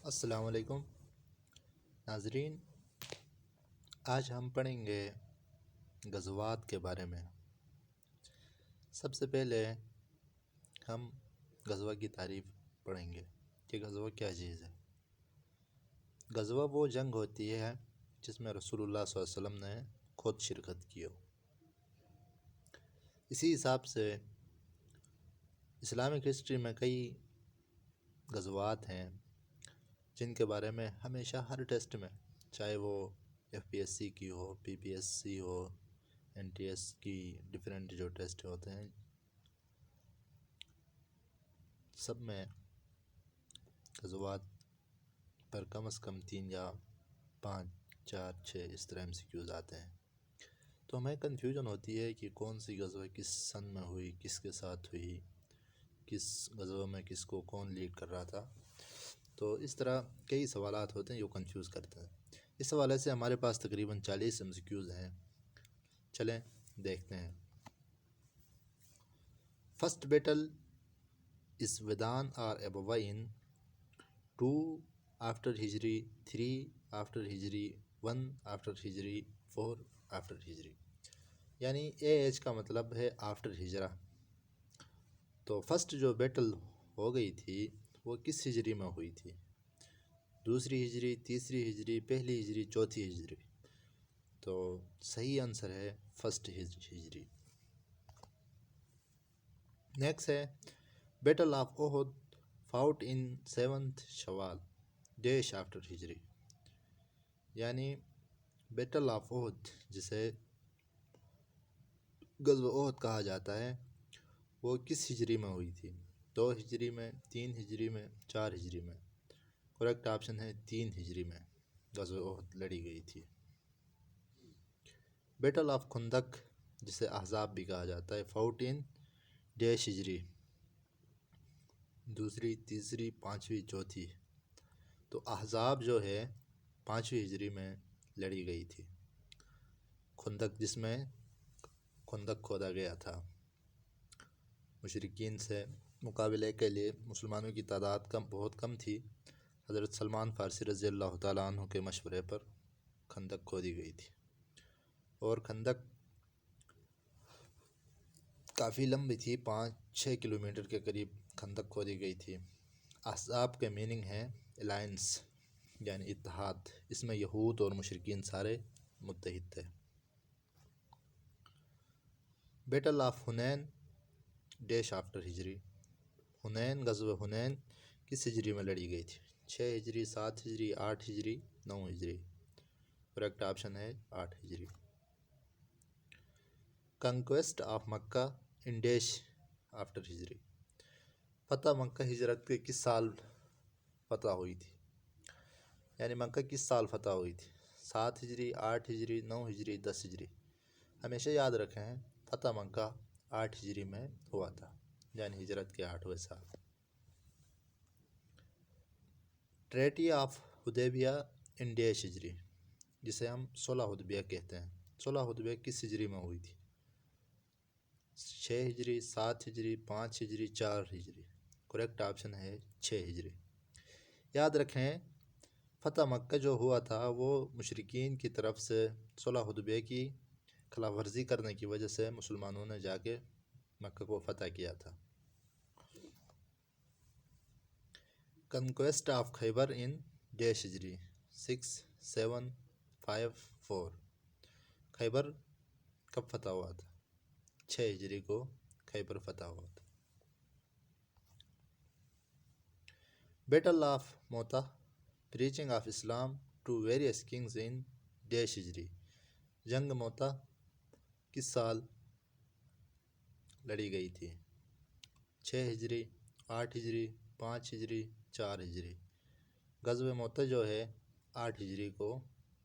السلام علیکم ناظرین، آج ہم پڑھیں گے غزوات کے بارے میں۔ سب سے پہلے ہم غزوہ کی تعریف پڑھیں گے کہ غزوہ کیا چیز ہے۔ غزوہ وہ جنگ ہوتی ہے جس میں رسول اللہ صلی اللہ علیہ وسلم نے خود شرکت کی ہو۔ اسی حساب سے اسلامک ہسٹری میں کئی غزوات ہیں جن کے بارے میں ہمیشہ ہر ٹیسٹ میں، چاہے وہ FPSC کی ہو، PPSC ہو، NTS کی ڈیفرنٹ جو ٹیسٹ ہوتے ہیں، سب میں غزوات پر کم از کم 3 یا 5 4 6 اس طرح MCQs آتے ہیں۔ تو ہمیں کنفیوژن ہوتی ہے کہ کون سی غزوہ کس سن میں ہوئی، کس کے ساتھ ہوئی، کس غزوہ میں کس کو کون لیڈ کر رہا تھا۔ تو اس طرح کئی سوالات ہوتے ہیں جو کنفیوز کرتے ہیں۔ اس حوالے سے ہمارے پاس تقریباً 40 MCQs ہیں۔ چلیں دیکھتے ہیں۔ فرسٹ بیٹل از ودان اور ابوین 2 آفٹر ہجری، 3 آفٹر ہجری، 1 آفٹر ہجری، 4 آفٹر ہجری، یعنی AH کا مطلب ہے آفٹر ہجرہ۔ تو فرسٹ جو بیٹل ہو گئی تھی وہ کس ہجری میں ہوئی تھی؟ دوسری ہجری، تیسری ہجری، پہلی ہجری، چوتھی ہجری؟ تو صحیح آنسر ہے فرسٹ ہجری۔ نیکسٹ ہے battle of Uhud fought in 7 شوال ڈیش آفٹر ہجری، یعنی بیٹل آف احد جسے غزوہ احد کہا جاتا ہے وہ کس ہجری میں ہوئی تھی؟ 2 ہجری میں، 3 ہجری میں، 4 ہجری میں؟ کریکٹ آپشن ہے 3 ہجری میں غزوہ احد لڑی گئی تھی۔ بیٹل آف خندق جسے احزاب بھی کہا جاتا ہے فاؤٹ ان ڈیش ہجری، دوسری، تیسری، پانچویں، چوتھی؟ تو احزاب جو ہے 5ویں ہجری میں لڑی گئی تھی۔ خندق جس میں خندق کھودا گیا تھا، مشرکین سے مقابلے کے لیے مسلمانوں کی تعداد بہت کم تھی۔ حضرت سلمان فارسی رضی اللہ تعالیٰ عنہ کے مشورے پر خندق کھودی گئی تھی، اور خندق کافی لمبی تھی، 5-6 کلومیٹر کے قریب خندق کھودی گئی تھی۔ احزاب کے میننگ ہے الائنس، یعنی اتحاد۔ اس میں یہود اور مشرکین سارے متحد تھے۔ Battle of Hunain dash after ہجری، حنین غزوہ حنین کس ہجری میں لڑی گئی تھی؟ 6 ہجری، 7 ہجری، 8 ہجری، 9 ہجری؟ کریکٹ آپشن ہے 8 Hijri. Conquest of Mecca in dash after Hijri, فتح مکہ ہجرت کے کس سال فتح ہوئی تھی؟ یعنی مکہ کس سال فتح ہوئی تھی؟ 7 ہجری، 8 ہجری، 9 ہجری، 10 ہجری؟ ہمیشہ یاد رکھیں فتح مکہ 8 ہجری میں ہوا تھا، یعنی ہجرت کے 8ویں سال۔ Treaty of Hudaybiyyah in dash Hijri, جسے ہم صلح حدیبیہ کہتے ہیں، صلح حدیبیہ کس ہجری میں ہوئی تھی؟ 6 ہجری، 7 ہجری، 5 ہجری، 4 ہجری؟ کریکٹ آپشن ہے 6 ہجری۔ یاد رکھیں فتح مکہ جو ہوا تھا وہ مشرکین کی طرف سے صلح حدیبیہ کی خلاف ورزی کرنے کی وجہ سے مسلمانوں نے جا کے مکہ کو فتح کیا تھا۔ Conquest of Khyber in dash ہجری، 6، 7، 5، 4؟ خیبر کب فتح ہوا تھا؟ 6 ہجری کو خیبر فتح ہوا تھا۔ Battle of Mutah preaching of Islam to various kings in dash ہجری، جنگ موتا کس سال لڑی گئی تھی؟ 6 ہجری، 8 ہجری، 5 ہجری، 4 ہجری؟ غزوہ موتا جو ہے 8 ہجری کو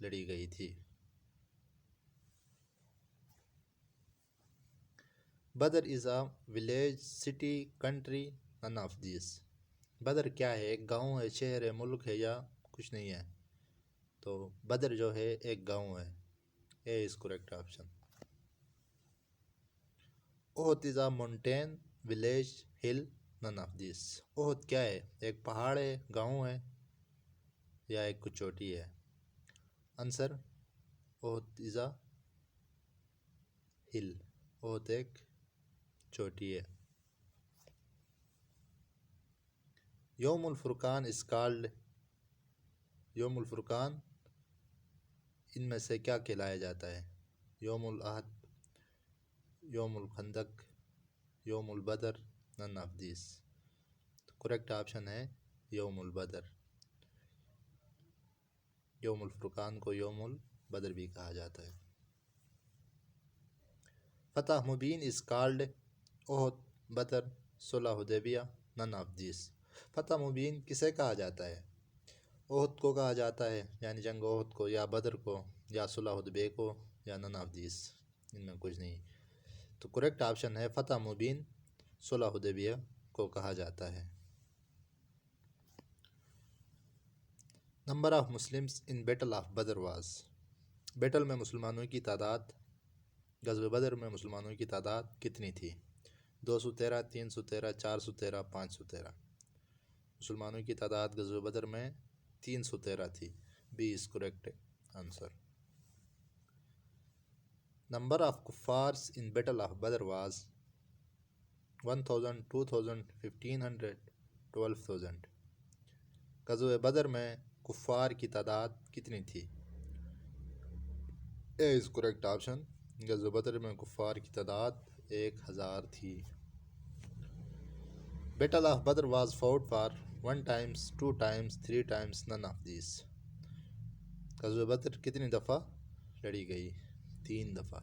لڑی گئی تھی۔ Badr is a village, city, country, none of these? Badr کیا ہے؟ ایک گاؤں ہے، شہر ہے، ملک ہے، یا کچھ نہیں ہے؟ تو بدر جو ہے ایک گاؤں ہے، A is correct option. Uhud is a mountain, village, hill, none of دیس؟ احد کیا ہے؟ ایک پہاڑ ہے، گاؤں ہے، یا ایک کو چوٹی ہے؟ آنسر احد از اے ہل، احد ایک چوٹی ہے۔ یوم الفرقان از کالڈ، یوم الفرقان ان میں سے کیا کہلایا جاتا ہے؟ یوم الاحد، یوم الخندق، یوم البدر، نن آف دیس۔ کریکٹ آپشن ہے یوم البدر۔ یوم الفرقان کو یوم البدر بھی کہا جاتا ہے۔ فتح مبین از کالڈ احد، بدر، صلح حدیبیہ، نن آف دیس۔ فتح مبین کسے کہا جاتا ہے؟ احد کو کہا جاتا ہے یعنی جنگ احد کو، یا بدر کو، یا صلح حدیبیہ کو، یا نن آف دیس، ان میں کچھ نہیں۔ تو کریکٹ آپشن ہے فتح مبین، صلح حدیبیہ کو کہا جاتا ہے۔ Number of Muslims in battle of Badr was, battle میں مسلمانوں کی تعداد، غزوہ بدر میں مسلمانوں کی تعداد کتنی تھی؟ 213، 313، 413، 513۔ مسلمانوں کی تعداد غزوہ بدر میں 313 تھی، B is correct answer. Number of کفارس in battle of Badr was 1000، 2000، 1500، 12000۔ غزوہ بدر میں کفار کی تعداد کتنی تھی؟ اے از کریکٹ آپشن، غزوہ بدر میں کفار کی تعداد 1000 تھی۔ Battle of Badr was fought for 1 times, 2 times, 3 times, none of these. غزوہ بدر کتنی دفعہ لڑی گئی؟ 3 دفعہ،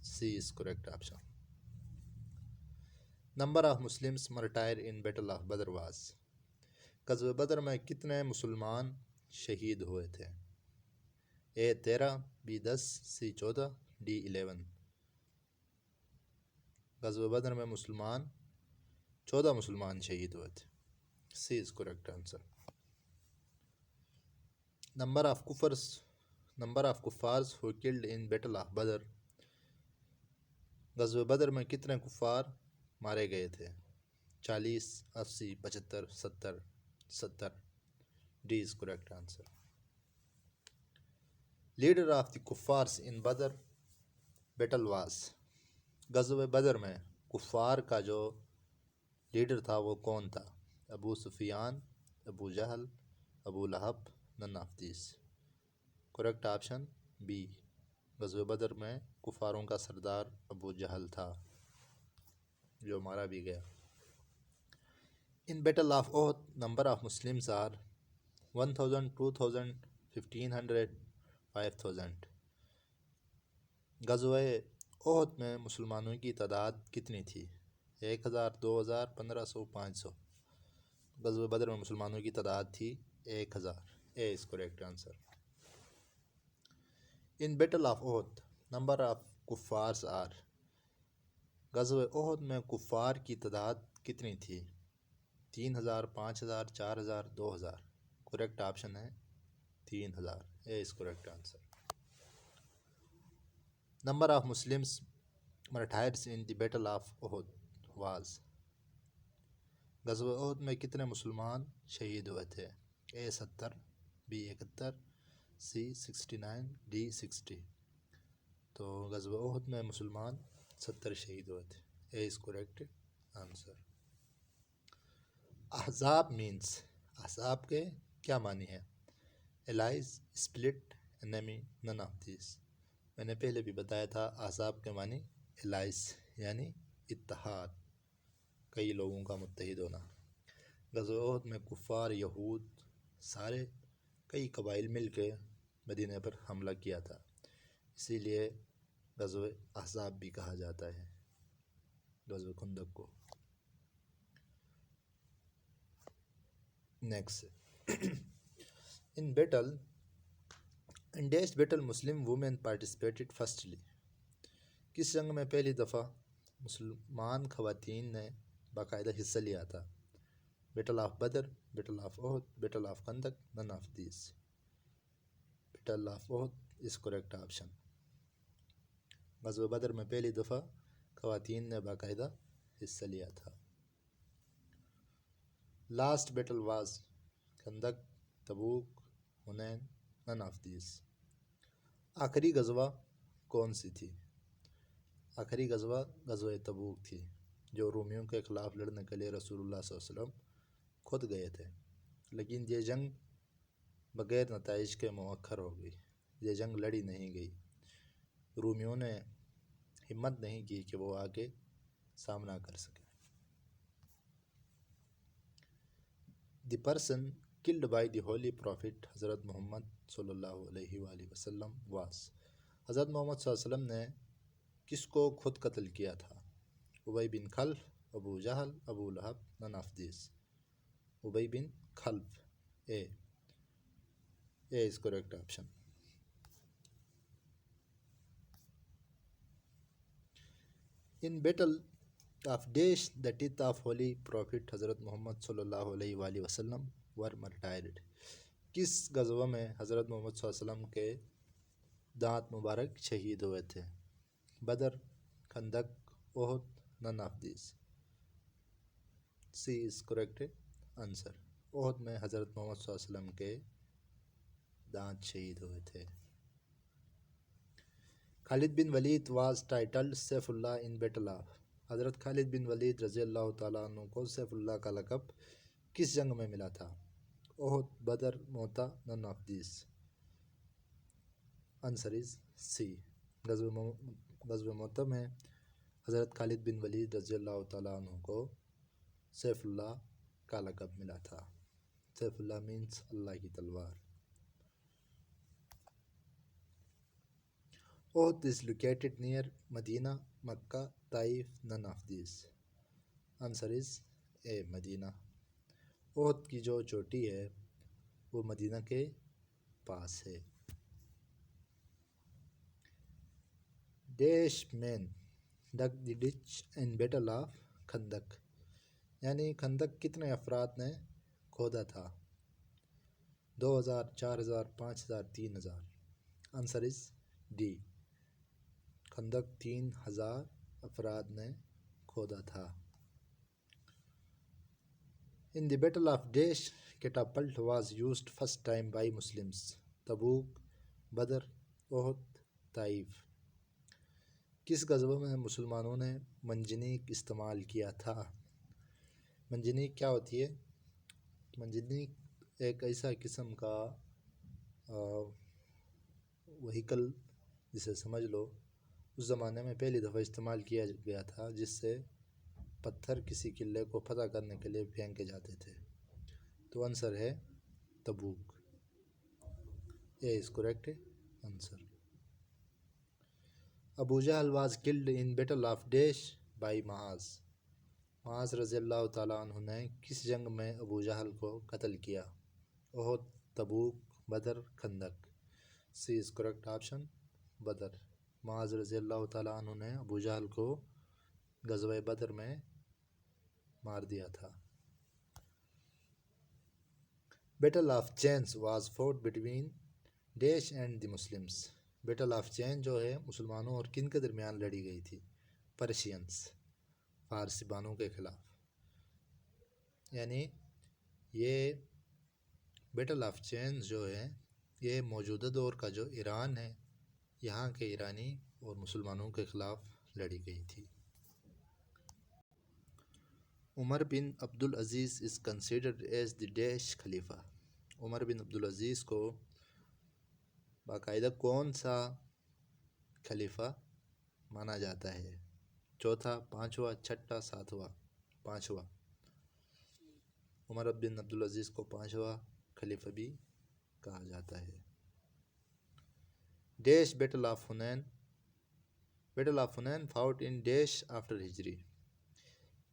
C is correct option. Number of Muslims martyr in battle of Badr was, غزوہ بدر میں کتنے مسلمان شہید ہوئے تھے؟ A 13، B 10، C 14، D 11۔ غزوہ بدر میں 14 مسلمان شہید ہوئے تھے، C is correct answer. Number of کفارز who killed in battle of Badr, غزوہ بدر میں کتنے کفار مارے گئے تھے؟ 40، 80، 75، 70۔ D is correct answer. Leader of the کفارس ان بدر بیٹل واز، غزوہ بدر میں کفار کا جو لیڈر تھا وہ کون تھا؟ ابو سفیان، ابو جہل، ابو لہب، نن of this. Correct option B, غزوہ بدر میں کفاروں کا سردار ابو جہل تھا جو مارا بھی گیا۔ In battle of Uhud number of Muslims are 1000، 2000، 1500، 5000۔ غزوہ احد میں مسلمانوں کی تعداد کتنی تھی؟ 1000، 2000، 1500، 500۔ غزوہ بدر میں مسلمانوں کی تعداد تھی 1000، A is correct answer. In battle of Uhud number of کفارز آر، غزوہ احد میں کفار کی تعداد کتنی تھی؟ 3000، 5000، 4000، 2000۔ کریکٹ آپشن ہے 3000، A is correct answer. Number of Muslims martyrs in the battle of Uhud was, غزوہ احد میں کتنے مسلمان شہید ہوئے تھے؟ A 70، B 71، C 69، D 60۔ تو غزوہ احد میں مسلمان 70 شہید ہوئے تھے، اے از کریکٹ آنسر۔ احزاب مینس، احزاب کے کیا معنی ہے؟ الائز، اسپلٹ، انیمی، نن آف دیس۔ میں نے پہلے بھی بتایا تھا احزاب کے معنی الائز یعنی اتحاد، کئی لوگوں کا متحد ہونا۔ غزوہ احد میں کفار، یہود، سارے کئی قبائل مل کے مدینہ پر حملہ کیا تھا، اسی لیے غزوہ احزاب بھی کہا جاتا ہے غزوہ خندق کو۔ Next, in dash battle Muslim women participated firstly, کس جنگ میں پہلی دفعہ مسلمان خواتین نے باقاعدہ حصہ لیا تھا؟ Battle of Badr, battle of Uhud, battle of Khandaq, none of these. Battle of Uhud is correct option. غزوہ بدر میں پہلی دفعہ خواتین نے باقاعدہ حصہ لیا تھا۔ لاسٹ بیٹل واز خندق، تبوک، حنین، نن آف دیز۔ آخری غزوہ کون سی تھی؟ آخری غزوہ غزوہ تبوک تھی، جو رومیوں کے خلاف لڑنے کے لیے رسول اللہ صلی اللہ علیہ وسلم خود گئے تھے، لیکن یہ جنگ بغیر نتائج کے مؤخر ہو گئی۔ یہ جنگ لڑی نہیں گئی۔ رومیوں نے ہمت نہیں کی کہ وہ آگے سامنا کر سکے۔ The person killed by the holy prophet حضرت محمد صلی اللہ علیہ وآلہ وسلم was۔ حضرت محمد صلی اللہ علیہ وسلم نے کس کو خود قتل کیا تھا؟ ابی بن خلف، ابو جہل، ابو لہب، none of these۔ ابی بن خلف، اے is correct option۔ In battle of Daesh, the teeth of holy prophet حضرت محمد صلی اللہ علیہ وآلہ وسلم were martyred۔ کس غزوہ میں حضرت محمد صلی اللہ علیہ وسلم کے دانت مبارک شہید ہوئے تھے؟ بدر، خندق، احد، none of these۔ C is correct answer۔ احد میں حضرت محمد صلی اللہ علیہ وسلم کے دانت شہید ہوئے تھے۔ Khalid bin Walid was titled Saif Allah in battle of. حضرت خالد بن ولید رضی اللہ تعالیٰ عنہ کو سیف اللہ کا لقب کس جنگ میں ملا تھا؟ احد، بدر، موتا، none of these۔ Answer is C. غزوہ موتا میں حضرت خالد بن ولید رضی اللہ تعالیٰ عنہ کو سیف اللہ کا لقب ملا تھا۔ سیف اللہ مینس اللہ کی تلوار۔ Uhud is located near Medina, Mecca, Taif, none of these۔ Answer is A, Medina. Uhud کی جو چوٹی ہے وہ مدینہ کے پاس ہے۔ Dash men dug the ditch in battle of Khandaq, یعنی خندق کتنے افراد نے کھودا تھا؟ 2000، 4000، 5000، 3000۔ Answer is D. خندق 3000 افراد نے کھودا تھا۔ In the battle of dash catapult was used first time by Muslims. Tabuk, Badr, Uhud, Taif. کس غزوہ میں مسلمانوں نے منجنیق استعمال کیا تھا؟ منجنیق کیا ہوتی ہے؟ منجنیق ایک ایسا قسم کا وہیکل جسے سمجھ لو اس زمانے میں پہلی دفعہ استعمال کیا گیا تھا، جس سے پتھر کسی قلعے کو فتح کرنے کے لیے پھینکے جاتے تھے۔ تو آنسر ہے Tabuk. A is correct answer. Abu Jahl was killed in battle of dash by Muaz. Muaz رضی اللہ تعالیٰ عنہ نے کس جنگ میں ابو جہل کو قتل کیا؟ احد، تبوک، بدر، خندق۔ سی از کریکٹ آپشن، بدر۔ معاذ رضی اللہ تعالیٰ عنہ نے ابو جہل کو غزوہ بدر میں مار دیا تھا۔ Battle of chains was fought between dash and the Muslims. Battle of chain جو ہے مسلمانوں اور کن کے درمیان لڑی گئی تھی؟ پرشینس، فارسی بانوں کے خلاف۔ یعنی یہ بیٹل آف چینز جو ہے یہ موجودہ دور کا جو ایران ہے، یہاں کے ایرانی اور مسلمانوں کے خلاف لڑی گئی تھی۔ Umar bin Abdul Aziz is considered as the dash خلیفہ۔ عمر بن عبدالعزیز کو باقاعدہ کون سا خلیفہ مانا جاتا ہے؟ چوتھا، پانچواں، چھٹا، ساتواں؟ پانچواں۔ عمر بن عبدالعزیز کو پانچواں خلیفہ بھی کہا جاتا ہے۔ Dash battle of Hunain. Battle of Hunain fought in dash after ہجری۔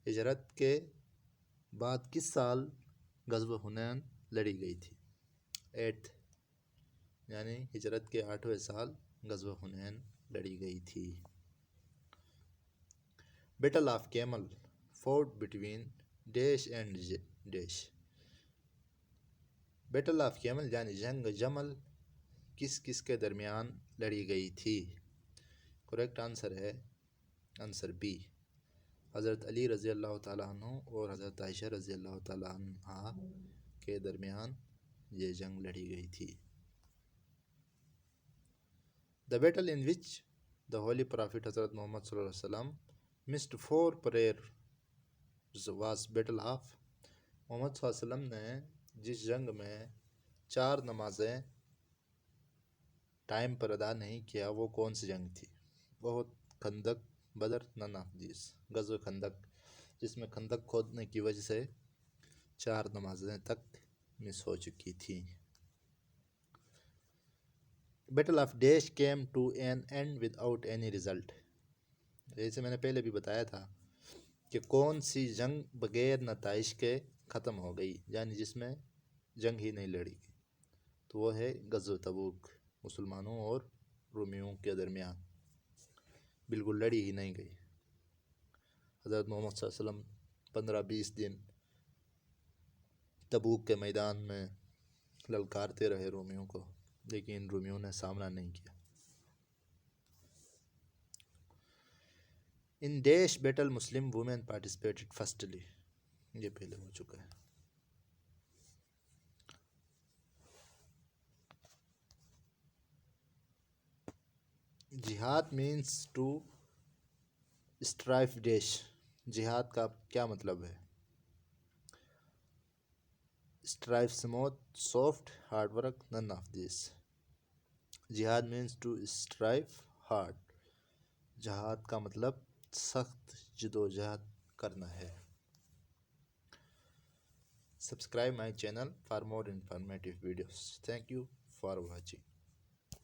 ہجرت کے بعد کس سال غزوہ حنین لڑی گئی تھی؟ 8، یعنی ہجرت کے 8ویں سال غزوہ حنین لڑی گئی تھی۔ Battle of camel fought between dash and dash. Battle of camel یعنی جنگ جمل کس کس کے درمیان لڑی گئی تھی؟ کریکٹ آنسر ہے آنسر بی، حضرت علی رضی اللہ تعالیٰ عنہ اور حضرت عائشہ رضی اللہ تعالیٰ عنہ کے درمیان یہ جنگ لڑی گئی تھی. The battle in which the Holy Prophet Hazrat Muhammad sallallahu alaihi wasallam missed 4 prayers was battle of محمد صلی اللہ علیہ وسلم نے جس جنگ میں 4 نمازیں ٹائم پر ادا نہیں کیا وہ کون سی جنگ تھی؟ وہ خندق بدر نن آف دیس غزوہ خندق، جس میں خندق کھودنے کی وجہ سے 4 نمازیں تک مس ہو چکی تھیں. Battle of dash came to an end without any اینی ریزلٹ. جیسے میں نے پہلے بھی بتایا تھا کہ کون سی جنگ بغیر نتائج کے ختم ہو گئی، یعنی جس میں جنگ ہی نہیں لڑی گئی، تو وہ ہے غزوہ تبوک. مسلمانوں اور رومیوں کے درمیان بالکل لڑی ہی نہیں گئی. حضرت محمد صلی اللہ علیہ وسلم 15-20 دن تبوک کے میدان میں للکارتے رہے رومیوں کو، لیکن رومیوں نے سامنا نہیں کیا. In dash battle Muslim women participated firstly. یہ پہلے ہو چکا ہے. جہاد مینس ٹو اسٹرائف ڈیش. جہاد کا کیا مطلب ہے؟ Strife smooth soft hard work نن آف دیس. جہاد مینس ٹو اسٹرائف ہارڈ. جہاد کا مطلب سخت جدوجہد کرنا ہے. Subscribe my channel for more informative videos. Thank you for watching.